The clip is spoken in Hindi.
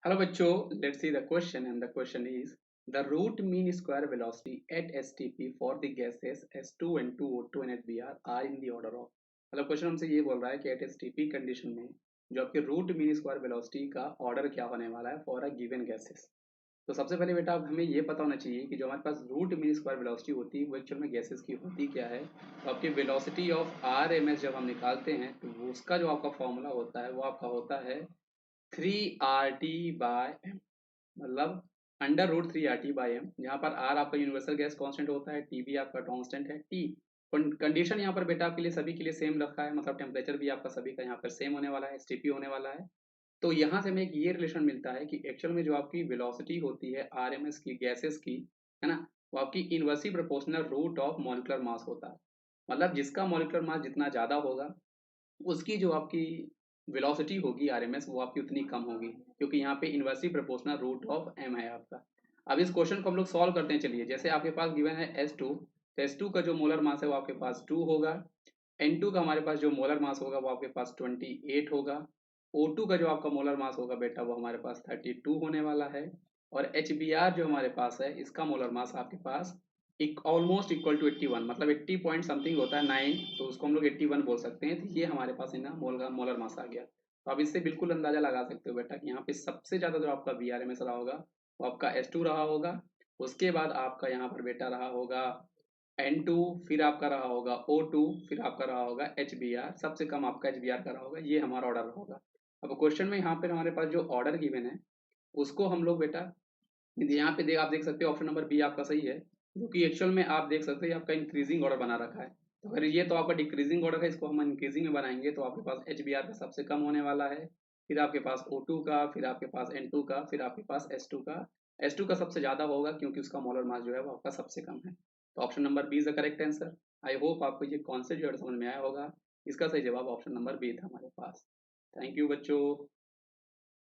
Hello बच्चों, let's see the question and the question is the root mean square velocity at STP for the gases S2 and 2O2 and HBr are in the order of। मतलब क्वेश्चन हमसे ये बोल रहा है कि एट STP कंडीशन में जो आपके रूट मीन स्क्वायर वेलोसिटी का ऑर्डर क्या होने वाला है फॉर अ गिवन गैसेस। तो सबसे पहले बेटा अब हमें ये पता होना चाहिए कि जो हमारे पास रूट मीन स्क्वायर वेलोसिटी होती है वो एक्चुअल में गैसेस की होती क्या है। तो आपकी वेलोसिटी ऑफ RMS जब हम निकालते हैं तो उसका जो आपका फॉर्मूला होता है वो आपका होता है 3RT/m, मतलब √3RT/m, जहाँ पर R आपका यूनिवर्सल गैस कांस्टेंट होता है, T भी आपका कांस्टेंट है। T कंडीशन यहाँ पर बेटा आपके लिए सभी के लिए सेम रखा है, मतलब टेम्परेचर भी आपका सभी का यहाँ पर सेम होने वाला है, STP होने वाला है। तो यहाँ से हमें एक ये रिलेशन मिलता है कि एक्चुअल में जो आपकी वेलोसिटी होती है RMS की गैसेस की, है ना, वो आपकी inversely proportional root of molecular mass होता है। मतलब जिसका मॉलिक्यूलर मास जितना ज़्यादा होगा उसकी जो आपकी वेलोसिटी होगी आरएमएस वो आपकी उतनी कम होगी, क्योंकि यहाँ पे inversely proportional root of M है आपका। अब इस क्वेश्चन को हम लोग सॉल्व करते हैं। चलिए, जैसे आपके पास गिवन है S2, तो S2 का जो मोलर मास है वो आपके पास 2 होगा। N2 का हमारे पास जो मोलर मास होगा वो आपके पास 28 होगा। O2 का जो आपका मोलर मास होगा बेटा वो हमारे पास 32 होने वाला है। और HBr जो हमारे पास है इसका मोलर मास आपके पास ऑलमोस्ट इक्वल टू 81, मतलब 80 पॉइंट समथिंग होता है 9, तो उसको हम लोग 81 बोल सकते हैं। तो ये हमारे पास है ना मोलर मास आ गया। तो आप इससे बिल्कुल अंदाजा लगा सकते हो बेटा कि यहाँ पे सबसे ज़्यादा जो आपका VRMS रहा होगा वो आपका S2 रहा होगा। उसके बाद आपका यहाँ पर बेटा रहा होगा N2, फिर आपका रहा होगा O2, फिर आपका रहा होगा HBr, सबसे कम आपका HBr का रहा होगा। ये हमारा ऑर्डर होगा। अब क्वेश्चन में यहाँ पर हमारे पास जो ऑर्डर गिवन है उसको हम लोग बेटा यहाँ पे आप देख सकते हो ऑप्शन नंबर बी आपका सही है, जो कि एक्चुअल में आप देख सकते हो आपका इंक्रीजिंग ऑर्डर बना रखा है। तो अगर ये तो आपका डिक्रीजिंग ऑर्डर है, इसको हम इंक्रीजिंग में बनाएंगे तो आपके पास HBr का सबसे कम होने वाला है, फिर आपके पास O2 का, फिर आपके पास N2 का, फिर आपके पास S2 का। S2 का सबसे ज़्यादा होगा क्योंकि उसका मोलर मास जो है वो आपका सबसे कम है। तो option number B is the correct answer. I hope आपको ये कॉन्सेप्ट जो है समझ में आया होगा। इसका सही जवाब ऑप्शन नंबर बी था हमारे पास। थैंक यू बच्चों।